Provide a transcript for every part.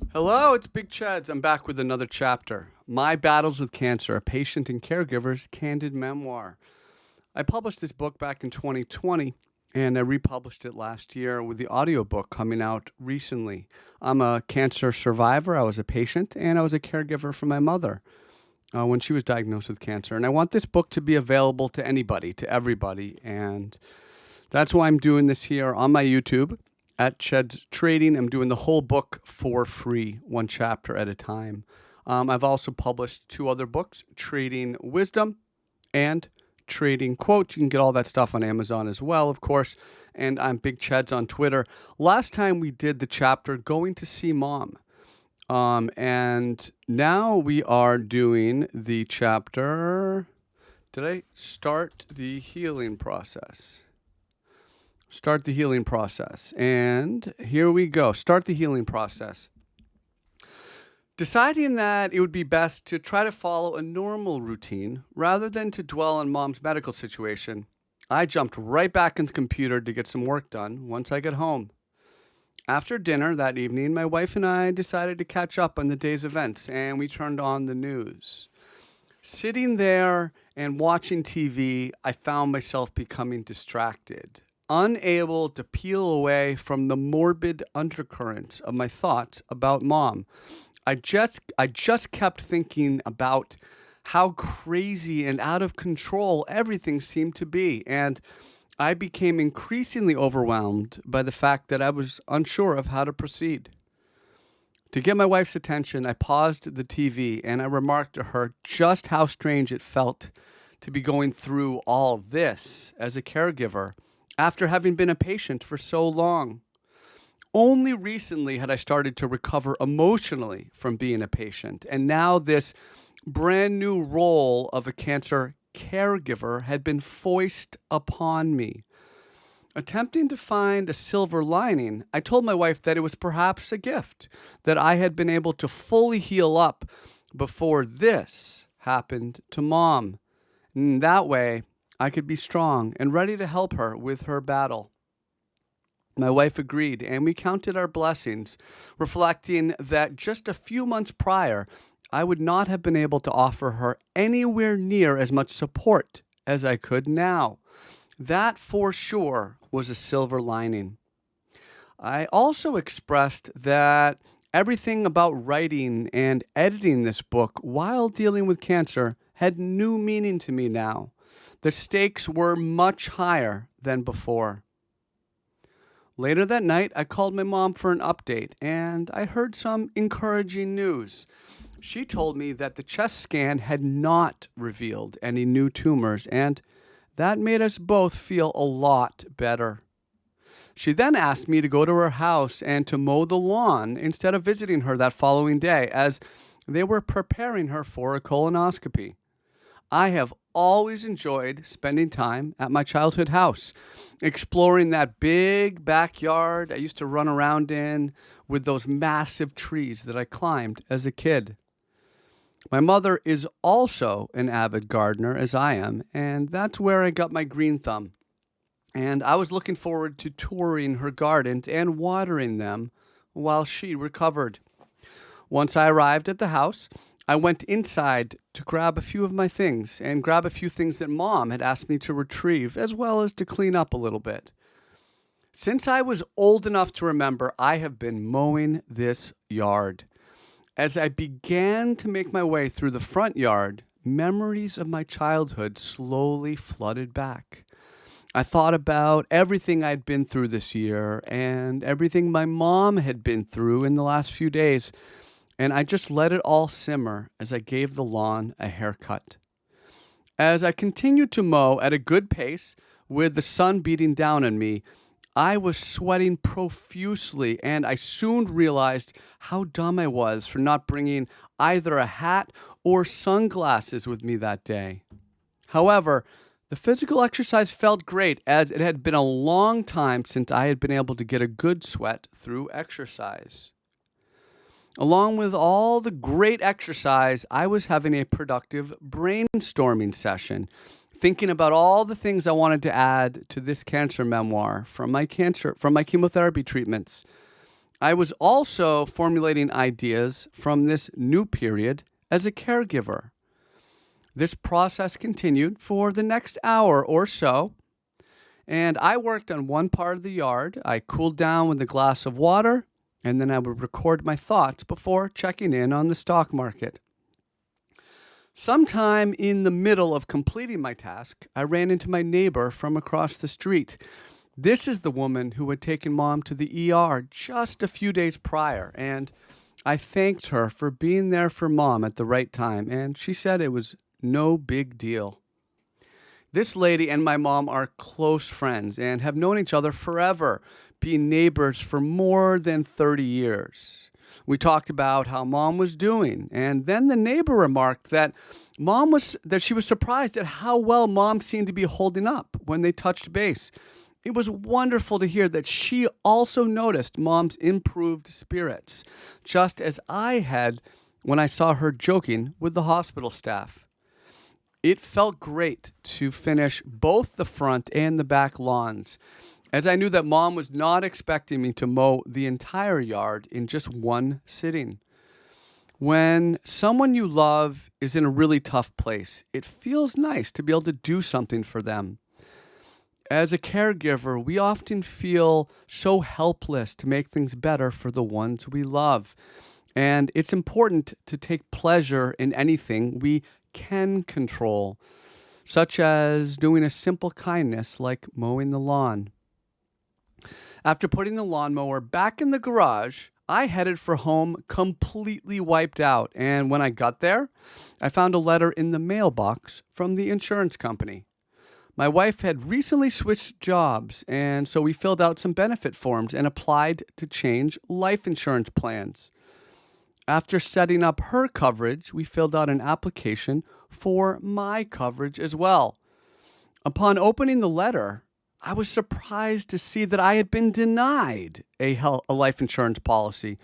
Hello, it's Big Cheds. I'm back with another chapter. My Battles with Cancer, a Patient and Caregiver's Candid Memoir. I published this book back in 2020, and I republished it last year with the audiobook coming out recently. I'm a cancer survivor. I was a patient, and I was a caregiver for my mother when she was diagnosed with cancer. And I want this book to be available to anybody, to everybody. And that's why I'm doing this here on my YouTube at Cheds Trading. I'm doing the whole book for free, one chapter at a time. I've also published two other books, Trading Wisdom and Trading Quotes. You can get all that stuff on Amazon as well, of course. And I'm Big Cheds on Twitter. Last time we did the chapter, Going to See Mom. And now we are doing the chapter. Did I start the healing process? Start the healing process. And here we go. Start the healing process. Deciding that it would be best to try to follow a normal routine rather than to dwell on Mom's medical situation, I jumped right back into the computer to get some work done once I got home. After dinner that evening, my wife and I decided to catch up on the day's events, and we turned on the news. Sitting there and watching TV, I found myself becoming distracted, unable to peel away from the morbid undercurrents of my thoughts about Mom. I just kept thinking about how crazy and out of control everything seemed to be, and I became increasingly overwhelmed by the fact that I was unsure of how to proceed. To get my wife's attention, I paused the TV and I remarked to her just how strange it felt to be going through all this as a caregiver after having been a patient for so long. Only recently had I started to recover emotionally from being a patient, and now this brand new role of a cancer caregiver had been foisted upon me. Attempting to find a silver lining, I told my wife that it was perhaps a gift that I had been able to fully heal up before this happened to Mom. And that way, I could be strong and ready to help her with her battle. My wife agreed, and we counted our blessings, reflecting that just a few months prior, I would not have been able to offer her anywhere near as much support as I could now. That, for sure, was a silver lining. I also expressed that everything about writing and editing this book while dealing with cancer had new meaning to me now. The stakes were much higher than before. Later that night, I called my mom for an update, and I heard some encouraging news. She told me that the chest scan had not revealed any new tumors, and that made us both feel a lot better. She then asked me to go to her house and to mow the lawn instead of visiting her that following day, as they were preparing her for a colonoscopy. I have always enjoyed spending time at my childhood house, exploring that big backyard I used to run around in with those massive trees that I climbed as a kid. My mother is also an avid gardener, as I am, and that's where I got my green thumb. And I was looking forward to touring her gardens and watering them while she recovered. Once I arrived at the house, I went inside to grab a few of my things and grab a few things that Mom had asked me to retrieve, as well as to clean up a little bit. Since I was old enough to remember, I have been mowing this yard. As I began to make my way through the front yard, memories of my childhood slowly flooded back. I thought about everything I'd been through this year and everything my mom had been through in the last few days, and I just let it all simmer as I gave the lawn a haircut. As I continued to mow at a good pace, with the sun beating down on me, I was sweating profusely, and I soon realized how dumb I was for not bringing either a hat or sunglasses with me that day. However, the physical exercise felt great, as it had been a long time since I had been able to get a good sweat through exercise. Along with all the great exercise, I was having a productive brainstorming session, thinking about all the things I wanted to add to this cancer memoir from my chemotherapy treatments. I was also formulating ideas from this new period as a caregiver. This process continued for the next hour or so, and I worked on one part of the yard. I cooled down with a glass of water, and then I would record my thoughts before checking in on the stock market. Sometime in the middle of completing my task, I ran into my neighbor from across the street. This is the woman who had taken Mom to the ER just a few days prior, and I thanked her for being there for Mom at the right time, and she said it was no big deal. This lady and my mom are close friends and have known each other forever, being neighbors for more than 30 years. We talked about how Mom was doing, and then the neighbor remarked that she was surprised at how well Mom seemed to be holding up when they touched base. It was wonderful to hear that she also noticed Mom's improved spirits, just as I had when I saw her joking with the hospital staff. It felt great to finish both the front and the back lawns, as I knew that Mom was not expecting me to mow the entire yard in just one sitting. When someone you love is in a really tough place, it feels nice to be able to do something for them. As a caregiver, we often feel so helpless to make things better for the ones we love. And it's important to take pleasure in anything we can control, such as doing a simple kindness like mowing the lawn. After putting the lawnmower back in the garage, I headed for home completely wiped out. And when I got there, I found a letter in the mailbox from the insurance company. My wife had recently switched jobs, and so we filled out some benefit forms and applied to change life insurance plans. After setting up her coverage, we filled out an application for my coverage as well. Upon opening the letter, I was surprised to see that I had been denied a life insurance policy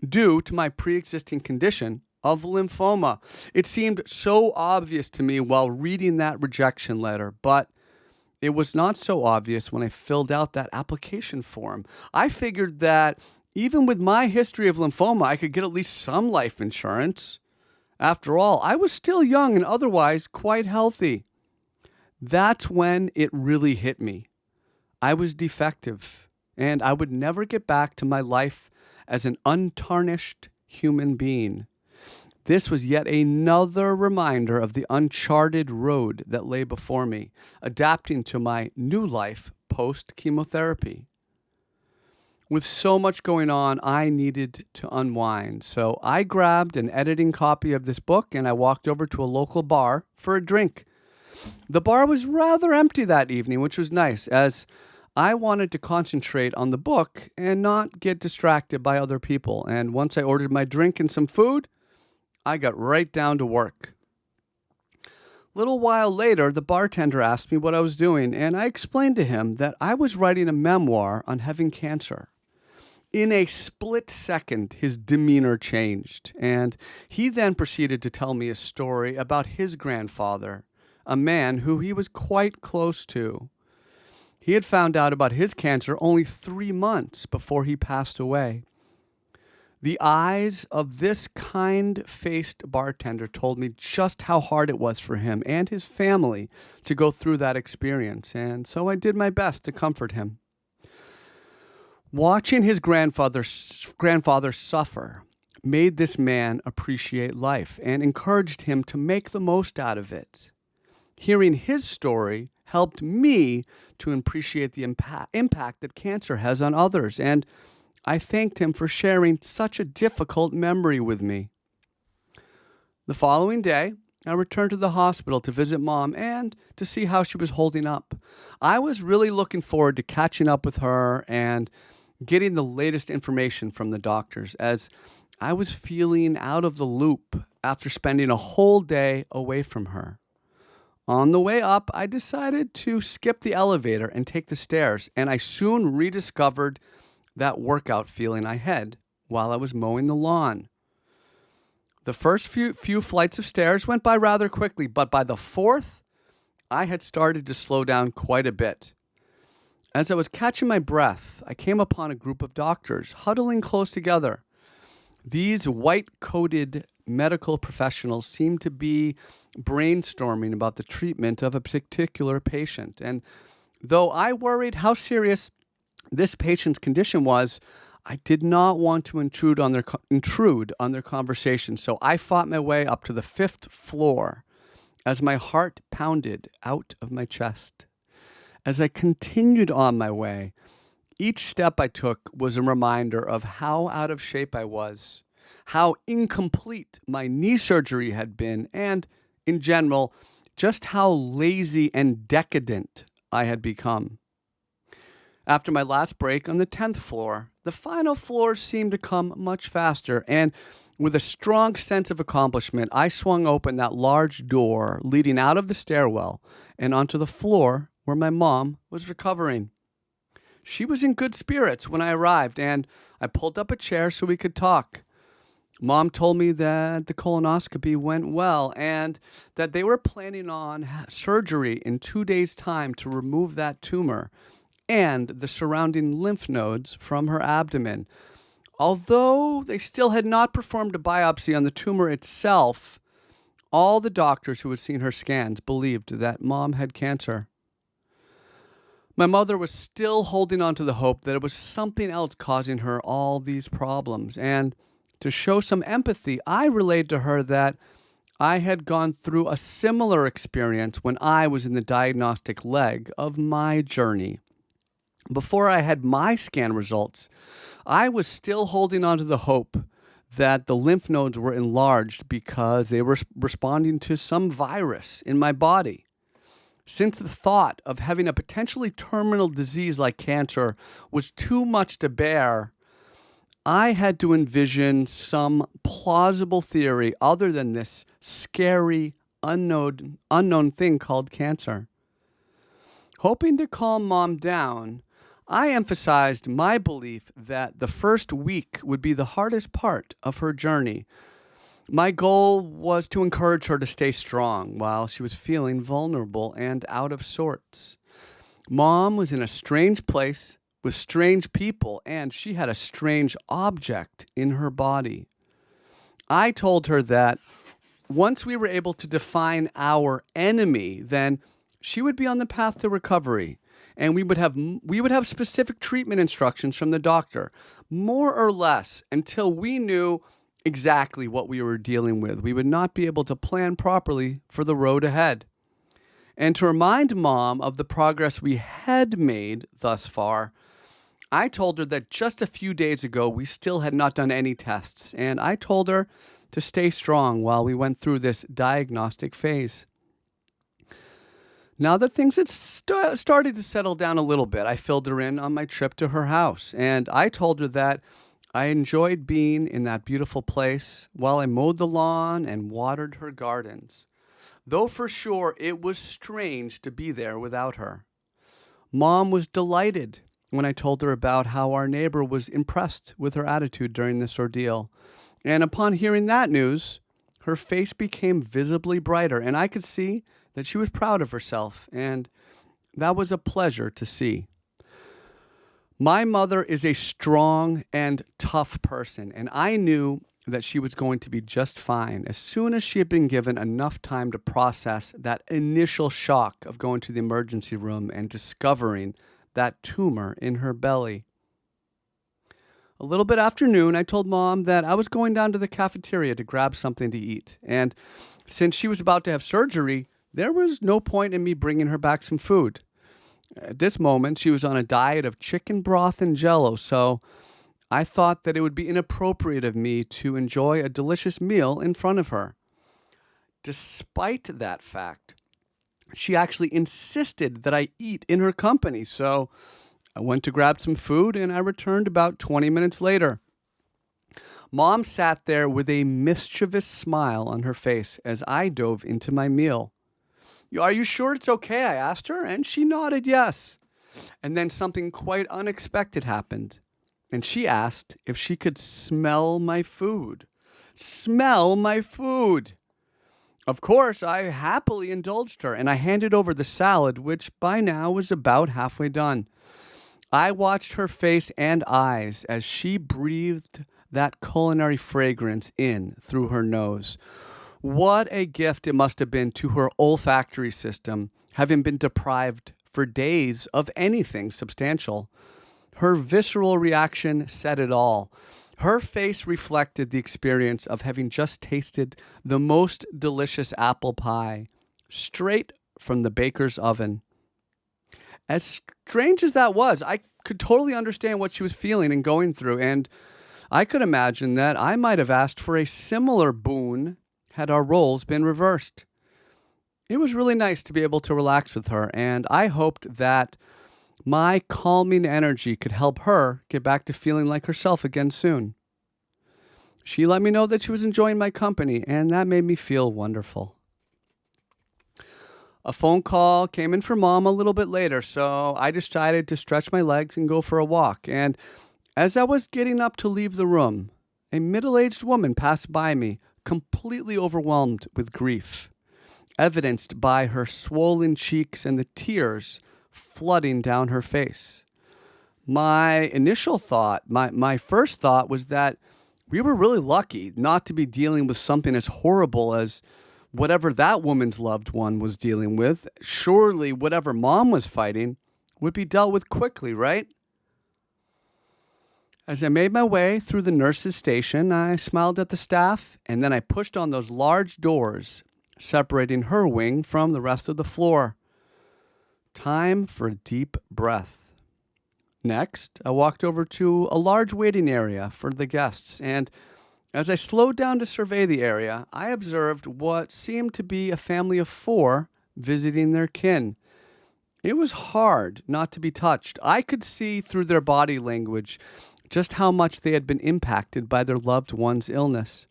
due to my pre-existing condition of lymphoma. It seemed so obvious to me while reading that rejection letter, but it was not so obvious when I filled out that application form. I figured that even with my history of lymphoma, I could get at least some life insurance. After all, I was still young and otherwise quite healthy. That's when it really hit me. I was defective, and I would never get back to my life as an untarnished human being. This was yet another reminder of the uncharted road that lay before me, adapting to my new life post-chemotherapy. With so much going on, I needed to unwind, so I grabbed an editing copy of this book and I walked over to a local bar for a drink. The bar was rather empty that evening, which was nice, as I wanted to concentrate on the book and not get distracted by other people. And once I ordered my drink and some food, I got right down to work. A little while later, the bartender asked me what I was doing, and I explained to him that I was writing a memoir on having cancer. In a split second, his demeanor changed, and he then proceeded to tell me a story about his grandfather, a man who he was quite close to. He had found out about his cancer only 3 months before he passed away. The eyes of this kind-faced bartender told me just how hard it was for him and his family to go through that experience, and so I did my best to comfort him. Watching his grandfather suffer made this man appreciate life and encouraged him to make the most out of it. Hearing his story helped me to appreciate the impact that cancer has on others, and I thanked him for sharing such a difficult memory with me. The following day, I returned to the hospital to visit Mom and to see how she was holding up. I was really looking forward to catching up with her and getting the latest information from the doctors, as I was feeling out of the loop after spending a whole day away from her. On the way up, I decided to skip the elevator and take the stairs, and I soon rediscovered that workout feeling I had while I was mowing the lawn. The first few flights of stairs went by rather quickly, but by the fourth, I had started to slow down quite a bit. As I was catching my breath, I came upon a group of doctors huddling close together. These white-coated medical professionals seemed to be brainstorming about the treatment of a particular patient. And though I worried how serious this patient's condition was, I did not want to intrude on their conversation. So I fought my way up to the fifth floor as my heart pounded out of my chest. As I continued on my way, each step I took was a reminder of how out of shape I was, how incomplete my knee surgery had been, and, in general, just how lazy and decadent I had become. After my last break on the 10th floor, the final floor seemed to come much faster, and with a strong sense of accomplishment, I swung open that large door leading out of the stairwell and onto the floor where my mom was recovering. She was in good spirits when I arrived, and I pulled up a chair so we could talk. Mom told me that the colonoscopy went well and that they were planning on surgery in 2 days' time to remove that tumor and the surrounding lymph nodes from her abdomen. Although they still had not performed a biopsy on the tumor itself, all the doctors who had seen her scans believed that Mom had cancer. My mother was still holding on to the hope that it was something else causing her all these problems. And to show some empathy, I relayed to her that I had gone through a similar experience when I was in the diagnostic leg of my journey. Before I had my scan results, I was still holding on to the hope that the lymph nodes were enlarged because they were responding to some virus in my body. Since the thought of having a potentially terminal disease like cancer was too much to bear, I had to envision some plausible theory other than this scary, unknown thing called cancer. Hoping to calm Mom down, I emphasized my belief that the first week would be the hardest part of her journey. My goal was to encourage her to stay strong while she was feeling vulnerable and out of sorts. Mom was in a strange place with strange people, and she had a strange object in her body. I told her that once we were able to define our enemy, then she would be on the path to recovery, and we would have specific treatment instructions from the doctor, more or less, until we knew exactly what we were dealing with. We would not be able to plan properly for the road ahead. And to remind Mom of the progress we had made thus far, I told her that just a few days ago we still had not done any tests, and I told her to stay strong while we went through this diagnostic phase. Now that things had started to settle down a little bit, I filled her in on my trip to her house, and I told her that I enjoyed being in that beautiful place while I mowed the lawn and watered her gardens, though for sure it was strange to be there without her. Mom was delighted when I told her about how our neighbor was impressed with her attitude during this ordeal, and upon hearing that news, her face became visibly brighter, and I could see that she was proud of herself, and that was a pleasure to see. My mother is a strong and tough person, and I knew that she was going to be just fine as soon as she had been given enough time to process that initial shock of going to the emergency room and discovering that tumor in her belly. A little bit after noon, I told Mom that I was going down to the cafeteria to grab something to eat, and since she was about to have surgery, there was no point in me bringing her back some food. At this moment, she was on a diet of chicken broth and Jell-O, so I thought that it would be inappropriate of me to enjoy a delicious meal in front of her. Despite that fact, she actually insisted that I eat in her company, so I went to grab some food and I returned about 20 minutes later. Mom sat there with a mischievous smile on her face as I dove into my meal. "Are you sure it's okay?" I asked her, and she nodded yes. And then something quite unexpected happened, and she asked if she could smell my food. Smell my food! Of course, I happily indulged her, and I handed over the salad, which by now was about halfway done. I watched her face and eyes as she breathed that culinary fragrance in through her nose. What a gift it must have been to her olfactory system, having been deprived for days of anything substantial. Her visceral reaction said it all. Her face reflected the experience of having just tasted the most delicious apple pie straight from the baker's oven. As strange as that was, I could totally understand what she was feeling and going through, and I could imagine that I might have asked for a similar boon had our roles been reversed. It was really nice to be able to relax with her, and I hoped that my calming energy could help her get back to feeling like herself again soon. She let me know that she was enjoying my company, and that made me feel wonderful. A phone call came in for Mom a little bit later, so I decided to stretch my legs and go for a walk. And as I was getting up to leave the room, a middle-aged woman passed by me, completely overwhelmed with grief, evidenced by her swollen cheeks and the tears flooding down her face. My first thought was that we were really lucky not to be dealing with something as horrible as whatever that woman's loved one was dealing with. Surely whatever Mom was fighting would be dealt with quickly, right? As I made my way through the nurse's station, I smiled at the staff, and then I pushed on those large doors separating her wing from the rest of the floor. Time for a deep breath. Next, I walked over to a large waiting area for the guests, and as I slowed down to survey the area, I observed what seemed to be a family of 4 visiting their kin. It was hard not to be touched. I could see through their body language just how much they had been impacted by their loved one's illness.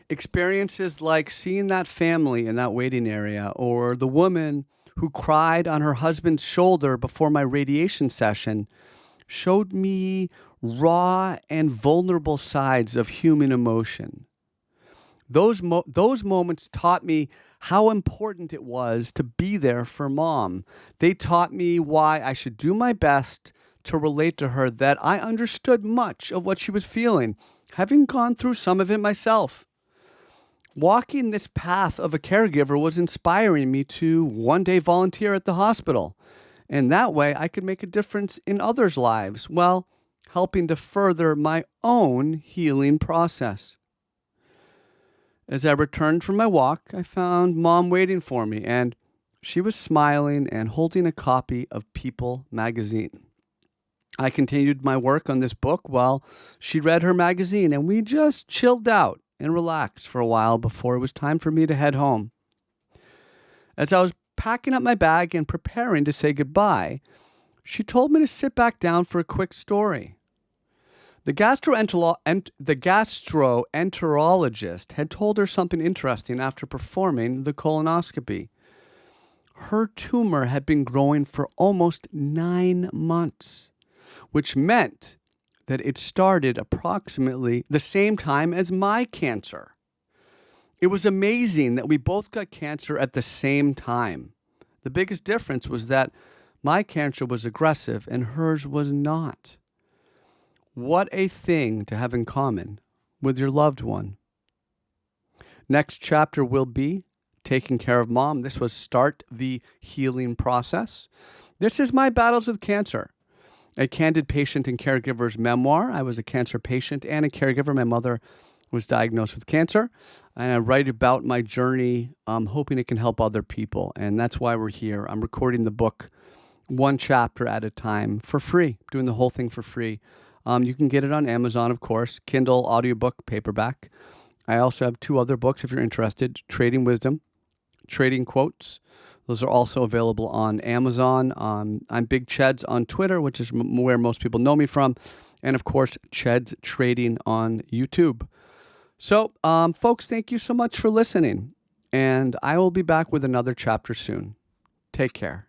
Experiences like seeing that family in that waiting area, or the woman who cried on her husband's shoulder before my radiation session, showed me raw and vulnerable sides of human emotion. Those moments taught me how important it was to be there for Mom. They taught me why I should do my best to relate to her, that I understood much of what she was feeling, having gone through some of it myself. Walking this path of a caregiver was inspiring me to one day volunteer at the hospital, and that way I could make a difference in others' lives while helping to further my own healing process. As I returned from my walk, I found Mom waiting for me, and she was smiling and holding a copy of People magazine. I continued my work on this book while she read her magazine, and we just chilled out and relaxed for a while before it was time for me to head home. As I was packing up my bag and preparing to say goodbye, she told me to sit back down for a quick story. The gastroenterologist had told her something interesting after performing the colonoscopy. Her tumor had been growing for almost 9 months, which meant that it started approximately the same time as my cancer. It was amazing that we both got cancer at the same time. The biggest difference was that my cancer was aggressive and hers was not. What a thing to have in common with your loved one. Next chapter will be taking care of Mom. This was Start the Healing Process. This is my battles with cancer. A candid patient and caregiver's memoir. I was a cancer patient and a caregiver. My mother was diagnosed with cancer, and I write about my journey, hoping it can help other people, and that's why we're here. I'm recording the book one chapter at a time for free, doing the whole thing for free. You can get it on Amazon, of course, Kindle, audiobook, paperback. I also have 2 other books if you're interested, Trading Wisdom, Trading Quotes. Those are also available on Amazon. I'm Big Cheds on Twitter, which is where most people know me from. And of course, Cheds Trading on YouTube. So, folks, thank you so much for listening. And I will be back with another chapter soon. Take care.